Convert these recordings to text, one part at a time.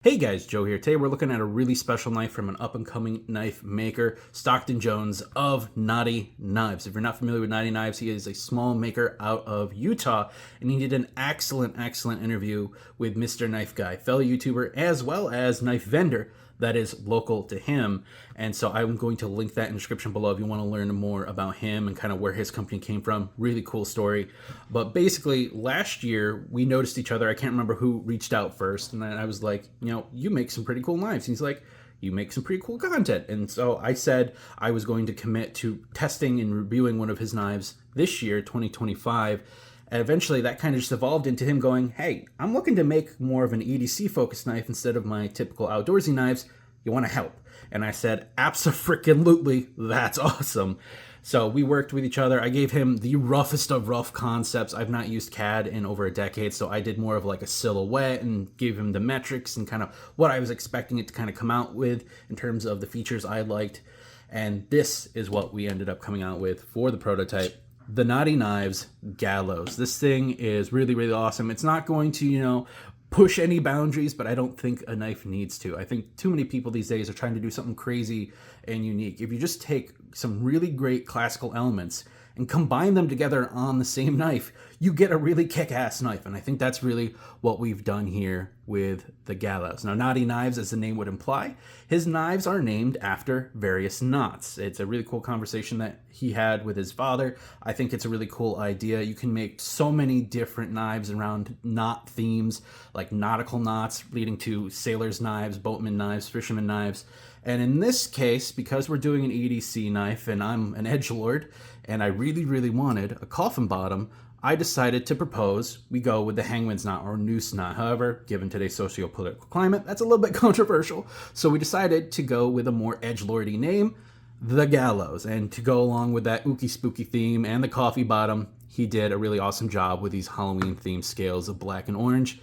Hey guys, Joe here. Today we're looking at a really special knife from an up-and-coming knife maker, Stockton Jones of Knotty Knives. If you're not familiar with Knotty Knives, he is a small maker out of Utah, and he did an excellent interview with Mr. Knife Guy, fellow YouTuber, as well as knife vendor that is local to him. And so I'm going to link that in the description below if you want to learn more about him and kind of where his company came from. Really cool story. But basically, last year we noticed each other. I can't remember who reached out first, and then I was like, you make some pretty cool knives. And he's like, you make some pretty cool content. And so I said I was going to commit to testing and reviewing one of his knives this year, 2025. And eventually that kind of just evolved into him going, hey, I'm looking to make more of an EDC focused knife instead of my typical outdoorsy knives. You want to help? And I said, abso-freaking-lutely, that's awesome. So we worked with each other. I gave him the roughest of rough concepts. I've not used CAD in over a decade, so I did more of like a silhouette and gave him the metrics and kind of what I was expecting it to kind of come out with in terms of the features I liked. And this is what we ended up coming out with for the prototype. The Knotty Knives Gallows. This thing is really awesome. It's not going to, push any boundaries, but I don't think a knife needs to. I think too many people these days are trying to do something crazy and unique. If you just take some really great classical elements and combine them together on the same knife, you get a really kick-ass knife. And I think that's really what we've done here with the Gallows. Now, Knotty Knives, as the name would imply, his knives are named after various knots. It's a really cool conversation that he had with his father. I think it's a really cool idea. You can make so many different knives around knot themes, like nautical knots leading to sailors' knives, boatman knives, fisherman knives. And in this case, because we're doing an EDC knife and I'm an edgelord and I really wanted a coffin bottom, I decided to propose we go with the Hangmans Knot or noose knot. However, given today's socio-political climate, that's a little bit controversial. So we decided to go with a more edgelordy name, the Gallows. And to go along with that ooky spooky theme and the coffee bottom, he did a really awesome job with these Halloween themed scales of black and orange.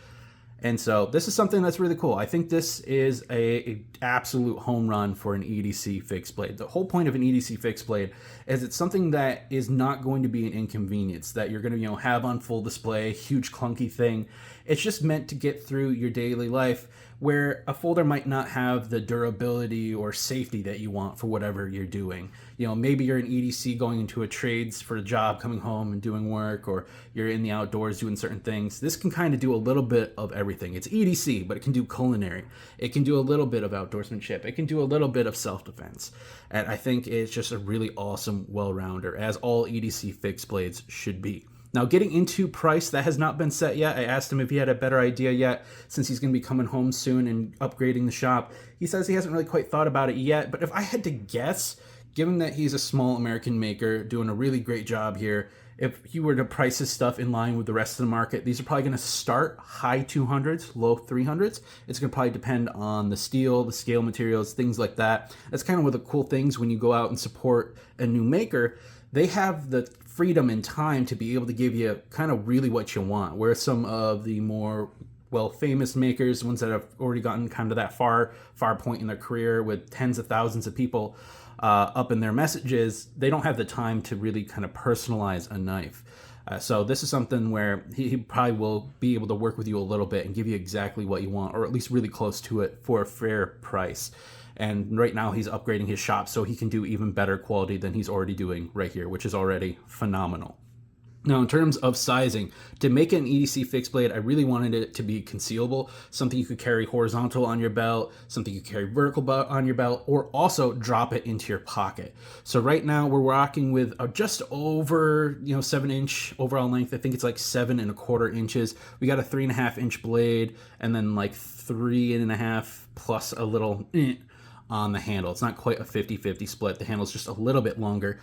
And so this is something that's really cool. I think this is a absolute home run for an EDC fixed blade. The whole point of an EDC fixed blade is it's something that is not going to be an inconvenience that you're going to have on full display, huge clunky thing. It's just meant to get through your daily life where a folder might not have the durability or safety that you want for whatever you're doing. Maybe you're an EDC going into a trades for a job, coming home and doing work, or you're in the outdoors doing certain things. This can kind of do a little bit of everything. It's EDC, but it can do culinary. It can do a little bit of outdoorsmanship. It can do a little bit of self-defense. And I think it's just a really awesome well-rounder, as all EDC fixed blades should be. Now, getting into price, that has not been set yet. I asked him if he had a better idea yet, since he's going to be coming home soon and upgrading the shop. He says he hasn't really quite thought about it yet, but if I had to guess, given that he's a small American maker doing a really great job here, if he were to price his stuff in line with the rest of the market, these are probably going to start high 200s, low 300s. It's going to probably depend on the steel, the scale materials, things like that. That's kind of one of the cool things when you go out and support a new maker. They have the freedom and time to be able to give you kind of really what you want, where some of the more famous makers, ones that have already gotten kind of that far point in their career with tens of thousands of people up in their messages, they don't have the time to really kind of personalize a knife. So this is something where he probably will be able to work with you a little bit and give you exactly what you want, or at least really close to it for a fair price. And right now he's upgrading his shop so he can do even better quality than he's already doing right here, which is already phenomenal. Now, in terms of sizing, to make an EDC fixed blade, I really wanted it to be concealable, something you could carry horizontal on your belt, something you could carry vertical on your belt, or also drop it into your pocket. So right now we're rocking with just over 7-inch overall length. I think it's like 7¼ inches. We got a 3.5-inch blade, and then like 3.5 plus a little on the handle. It's not quite a 50-50 split. The handle's just a little bit longer.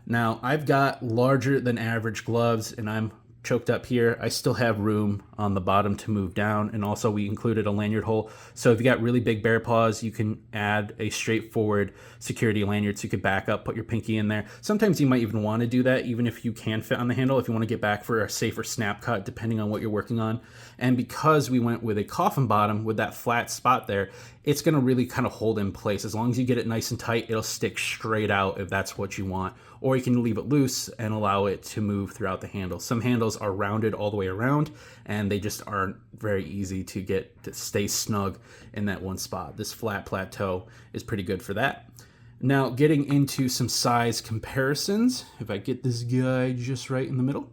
Now, I've got larger than average gloves, and I'm choked up here. I still have room on the bottom to move down, and also we included a lanyard hole. So if you got really big bear paws, you can add a straightforward security lanyard so you could back up, put your pinky in there. Sometimes you might even want to do that, even if you can fit on the handle, if you want to get back for a safer snap cut, depending on what you're working on. And because we went with a coffin bottom with that flat spot there, it's going to really kind of hold in place. As long as you get it nice and tight, it'll stick straight out if that's what you want. or you can leave it loose and allow it to move throughout the handle. Some handles are rounded all the way around, and they just aren't very easy to get to stay snug in that one spot. This flat plateau is pretty good for that. Now, getting into some size comparisons, if I get this guy just right in the middle.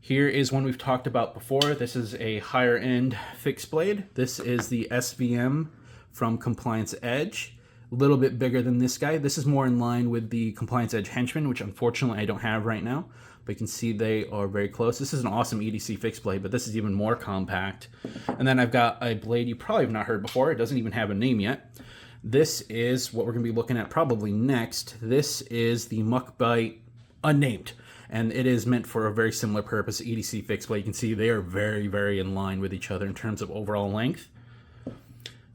Here is one we've talked about before. This is a higher end fixed blade. This is the SVM from Compliance Edge. A little bit bigger than this guy. This is more in line with the Compliance Edge Henchman, which unfortunately I don't have right now, but you can see they are very close. This is an awesome EDC fixed blade, but this is even more compact. And then I've got a blade you probably have not heard before. It doesn't even have a name yet. This is what we're gonna be looking at probably next. This is the Muckbite Unnamed, and it is meant for a very similar purpose, EDC fixed blade. You can see they are very, very in line with each other in terms of overall length.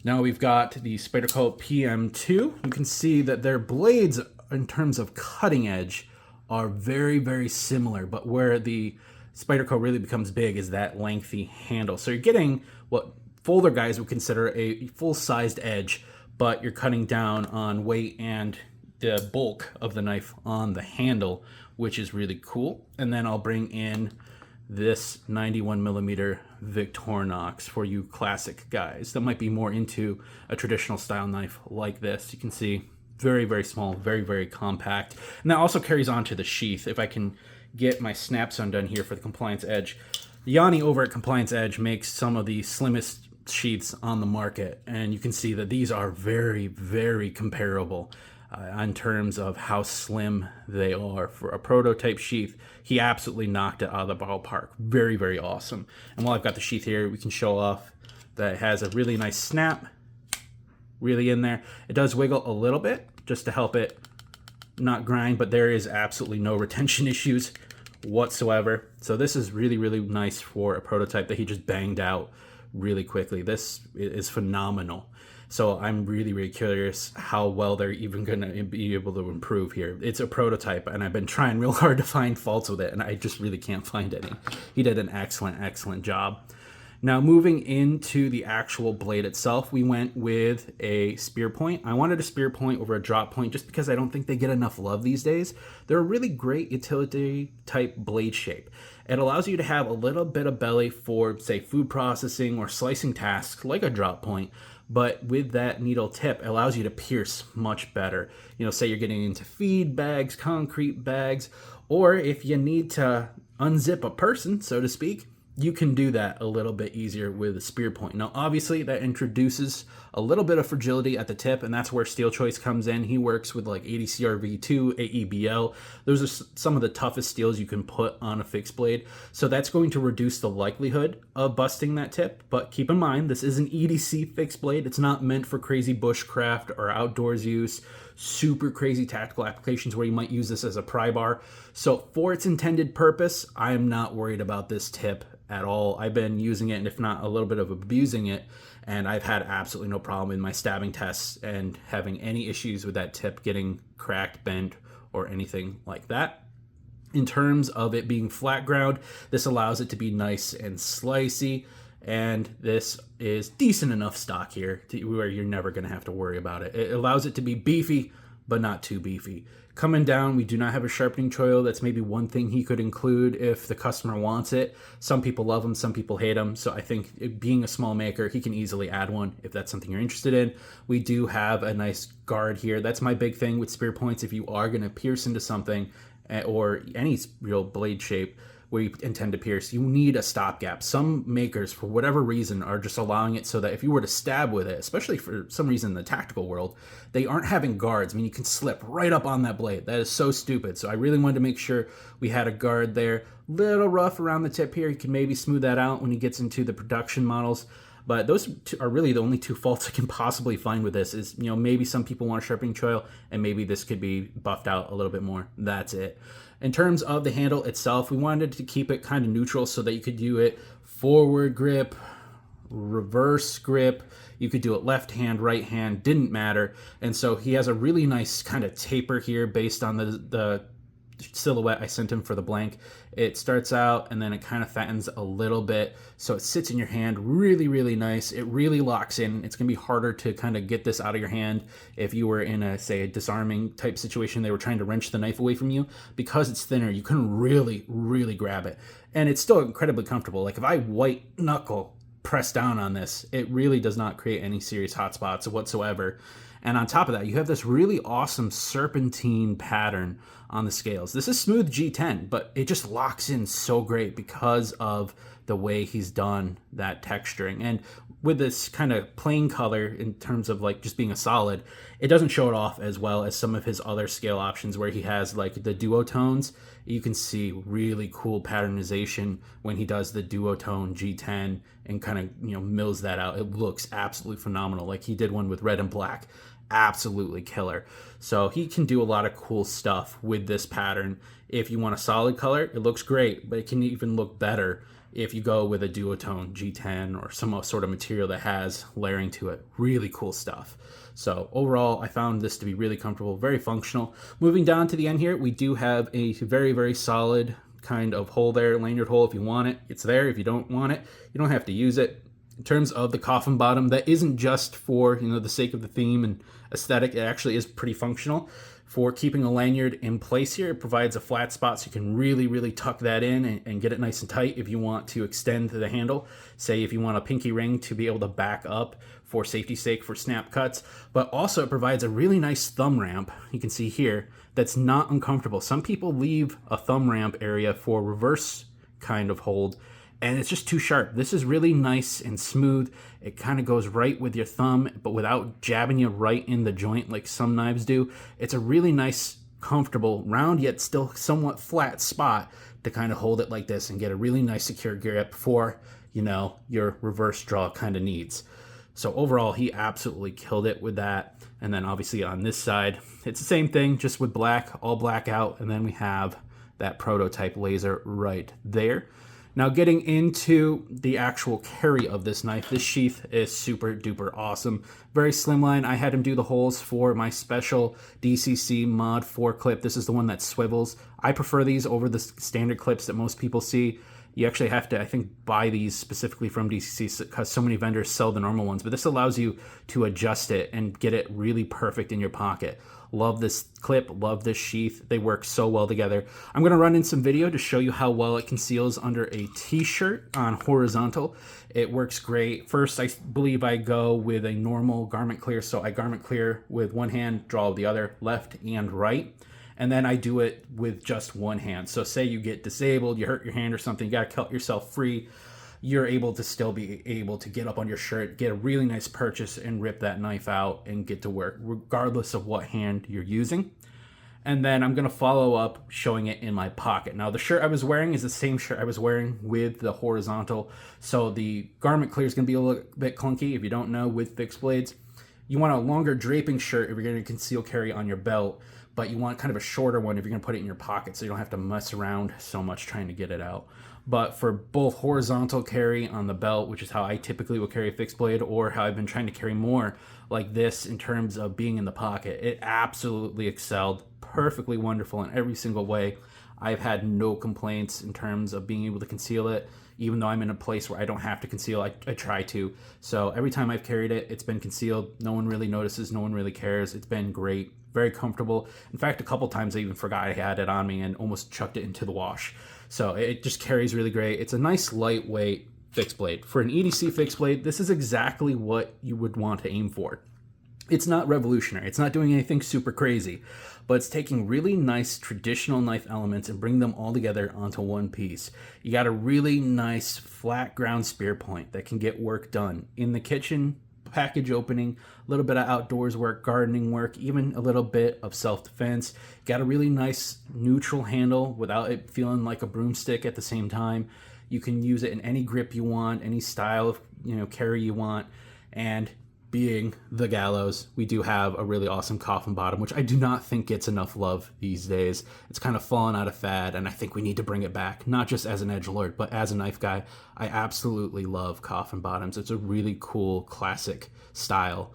Now we've got the Spyderco PM2. You can see that their blades in terms of cutting edge are very, very similar, but where the Spyderco really becomes big is that lengthy handle. So you're getting what folder guys would consider a full-sized edge, but you're cutting down on weight and the bulk of the knife on the handle, which is really cool. And then I'll bring in this 91mm Victorinox for you classic guys that might be more into a traditional style knife like this. You can see very, very small, very, very compact. And that also carries on to the sheath. If I can get my snaps undone here for the Compliance Edge. Yanni over at Compliance Edge makes some of the slimmest sheaths on the market, and you can see that these are very, very comparable in terms of how slim they are. For a prototype sheath, he absolutely knocked it out of the ballpark. Very, very awesome. And while I've got the sheath here, we can show off that it has a really nice snap, really in there. It does wiggle a little bit just to help it not grind, but there is absolutely no retention issues whatsoever. So this is really, really nice for a prototype that he just banged out really quickly. This is phenomenal. So I'm really, really curious how well they're even going to be able to improve here. It's a prototype, and I've been trying real hard to find faults with it, and I just really can't find any. He did an excellent, excellent job. Now, moving into the actual blade itself, we went with a Spearpoint. I wanted a Spearpoint over a drop point just because I don't think they get enough love these days. They're a really great utility type blade shape. It allows you to have a little bit of belly for, say, food processing or slicing tasks like a drop point, but with that needle tip, it allows you to pierce much better. You know, say you're getting into feed bags, concrete bags, or if you need to unzip a person, so to speak, you can do that a little bit easier with a Spearpoint. Now, obviously, that introduces a little bit of fragility at the tip, and that's where Steel Choice comes in. He works with like ADCRV2, AEBL. Those are some of the toughest steels you can put on a fixed blade. So that's going to reduce the likelihood of busting that tip. But keep in mind, this is an EDC fixed blade. It's not meant for crazy bushcraft or outdoors use, super crazy tactical applications where you might use this as a pry bar. So for its intended purpose, I am not worried about this tip at all. I've been using it, and if not a little bit of abusing it, and I've had absolutely no problem in my stabbing tests and having any issues with that tip getting cracked, bent, or anything like that. In terms of it being flat ground, this allows it to be nice and slicey, and this is decent enough stock here to where you're never going to have to worry about it. It allows it to be beefy, but not too beefy. Coming down, we do not have a sharpening choil. That's maybe one thing he could include if the customer wants it. Some people love them, some people hate them. So I think it, being a small maker, he can easily add one if that's something you're interested in. We do have a nice guard here. That's my big thing with Spearpoints. If you are going to pierce into something or any real blade shape where you intend to pierce, you need a stopgap. Some makers, for whatever reason, are just allowing it so that if you were to stab with it, especially for some reason in the tactical world, they aren't having guards. I mean, you can slip right up on that blade. That is so stupid. So I really wanted to make sure we had a guard there. Little rough around the tip here. You can maybe smooth that out when he gets into the production models. But those are really the only two faults I can possibly find with this is, you know, maybe some people want a sharpening choil and maybe this could be buffed out a little bit more. That's it. In terms of the handle itself, we wanted to keep it kind of neutral so that you could do it forward grip, reverse grip. You could do it left hand, right hand, didn't matter. And so he has a really nice kind of taper here based on the silhouette I sent him for the blank. It starts out and then it kind of fattens a little bit, so it sits in your hand really, really nice. It really locks in. It's gonna be harder to kind of get this out of your hand if you were in a, say, a disarming type situation. They were trying to wrench the knife away from you. Because it's thinner, you can really, really grab it, and it's still incredibly comfortable. Like if I white knuckle press down on this, it really does not create any serious hot spots whatsoever. And on top of that, you have this really awesome serpentine pattern on the scales. This is smooth G10, but it just locks in so great because of the way he's done that texturing. And with this kind of plain color in terms of like just being a solid, it doesn't show it off as well as some of his other scale options where he has like the duotones. You can see really cool patternization when he does the duotone G10 and kind of, you know, mills that out. It looks absolutely phenomenal. Like he did one with red and black. Absolutely killer. So he can do a lot of cool stuff with this pattern. If you want a solid color, it looks great, but it can even look better if you go with a duotone G10 or some sort of material that has layering to it. Really cool stuff. So overall, I found this to be really comfortable, very functional. Moving down to the end here, we do have a very, very solid kind of hole there, lanyard hole. If you want it, it's there. If you don't want it, you don't have to use it. In terms of the coffin bottom, that isn't just for, you know, the sake of the theme and aesthetic. It actually is pretty functional for keeping a lanyard in place here. It provides a flat spot so you can really, really tuck that in and get it nice and tight if you want to extend the handle. Say if you want a pinky ring to be able to back up for safety's sake for snap cuts. But also it provides a really nice thumb ramp, you can see here, that's not uncomfortable. Some people leave a thumb ramp area for reverse kind of hold, and it's just too sharp. This is really nice and smooth. It kind of goes right with your thumb, but without jabbing you right in the joint like some knives do. It's a really nice, comfortable, round yet still somewhat flat spot to kind of hold it like this and get a really nice secure grip for, you know, your reverse draw kind of needs. So overall, he absolutely killed it with that. And then obviously on this side, it's the same thing, just with black, all black out. And then we have that prototype laser right there. Now getting into the actual carry of this knife, this sheath is super duper awesome. Very slimline. I had him do the holes for my special DCC Mod 4 clip. This is the one that swivels. I prefer these over the standard clips that most people see. You actually have to, I think, buy these specifically from DCC because so many vendors sell the normal ones, but this allows you to adjust it and get it really perfect in your pocket. Love this clip, love this sheath. They work so well together. I'm gonna run in some video to show you how well it conceals under a t-shirt on horizontal. It works great. First, I believe I go with a normal garment clear. So I garment clear with one hand, draw with the other, left and right. And then I do it with just one hand. So say you get disabled, you hurt your hand or something, you gotta cut yourself free, you're able to still be able to get up on your shirt, get a really nice purchase and rip that knife out and get to work, regardless of what hand you're using. And then I'm gonna follow up showing it in my pocket. Now the shirt I was wearing is the same shirt I was wearing with the horizontal. So the garment clear is gonna be a little bit clunky if you don't know with fixed blades. You want a longer draping shirt if you're gonna conceal carry on your belt, but you want kind of a shorter one if you're gonna put it in your pocket so you don't have to mess around so much trying to get it out. But for both horizontal carry on the belt, which is how I typically will carry a fixed blade, or how I've been trying to carry more like this in terms of being in the pocket, it absolutely excelled. Perfectly wonderful in every single way. I've had no complaints in terms of being able to conceal it. Even though I'm in a place where I don't have to conceal, I try to. So every time I've carried it, it's been concealed. No one really notices, no one really cares. It's been great, very comfortable. In fact, a couple times I even forgot I had it on me and almost chucked it into the wash. So it just carries really great. It's a nice lightweight fixed blade. For an EDC fixed blade, this is exactly what you would want to aim for. It's not revolutionary. It's not doing anything super crazy, but it's taking really nice traditional knife elements and bring them all together onto one piece. You got a really nice flat ground spear point that can get work done in the kitchen, package opening, a little bit of outdoors work, gardening work, even a little bit of self-defense. Got a really nice neutral handle without it feeling like a broomstick at the same time. You can use it in any grip you want, any style of carry you want. And being the Gallows, we do have a really awesome coffin bottom, which I do not think gets enough love these days. It's kind of fallen out of fad, and I think we need to bring it back, not just as an edgelord, but as a knife guy. I absolutely love coffin bottoms. It's a really cool, classic style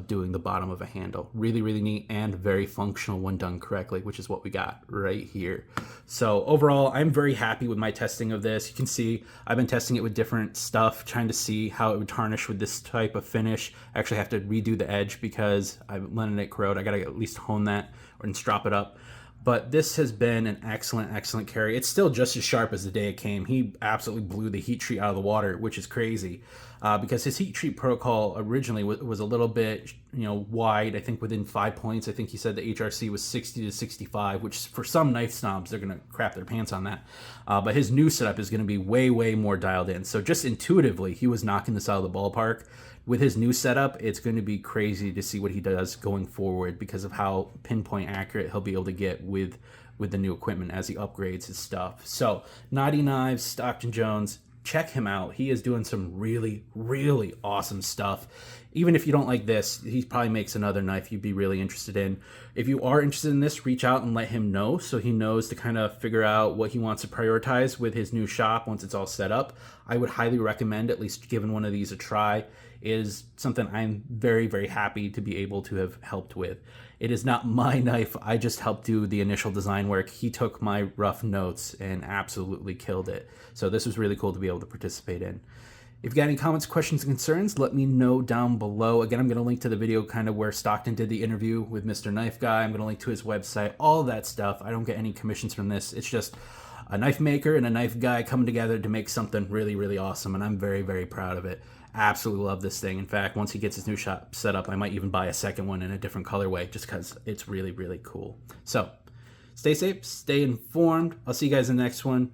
doing the bottom of a handle. Really, really neat and very functional when done correctly, which is what we got right here. So overall, I'm very happy with my testing of this. You can see I've been testing it with different stuff, trying to see how it would tarnish with this type of finish. I actually have to redo the edge because I'm letting it corrode. I gotta at least hone that and strop it up. But this has been an excellent carry. It's still just as sharp as the day it came. He absolutely blew the heat treat out of the water, which is crazy, because his heat treat protocol originally was a little bit, wide. I think within 5 points. I think he said the HRC was 60 to 65, which for some knife snobs, they're gonna crap their pants on that. But his new setup is gonna be way more dialed in. So just intuitively, he was knocking this out of the ballpark. With his new setup, it's going to be crazy to see what he does going forward because of how pinpoint accurate he'll be able to get with the new equipment as he upgrades his stuff. So, Knotty Knives, Stockton Jones, check him out. He is doing some really awesome stuff. Even if you don't like this, he probably makes another knife you'd be really interested in. If you are interested in this, reach out and let him know so he knows to kind of figure out what he wants to prioritize with his new shop once it's all set up. I would highly recommend at least giving one of these a try. Is something I'm very happy to be able to have helped with. It is not my knife. I just helped do the initial design work. He took my rough notes and absolutely killed it. So this was really cool to be able to participate in. If you got any comments, questions, and concerns, let me know down below. Again, I'm going to link to the video kind of where Stockton did the interview with Mr. Knife Guy. I'm going to link to his website, all that stuff. I don't get any commissions from this. It's just a knife maker and a knife guy coming together to make something really awesome, and I'm very proud of it. Absolutely love this thing. In fact, once he gets his new shop set up, I might even buy a second one in a different colorway just because it's really cool. So stay safe, stay informed. I'll see you guys in the next one.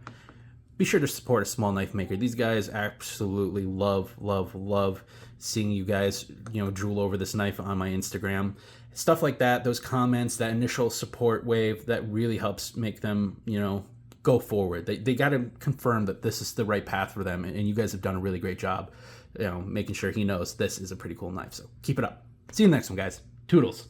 Be sure to support a small knife maker. These guys absolutely love seeing you guys, drool over this knife on my Instagram. Stuff like that, those comments, that initial support wave, that really helps make them, go forward. They got to confirm that this is the right path for them, and you guys have done a really great job, making sure he knows this is a pretty cool knife. So keep it up. See you in the next one, guys. Toodles.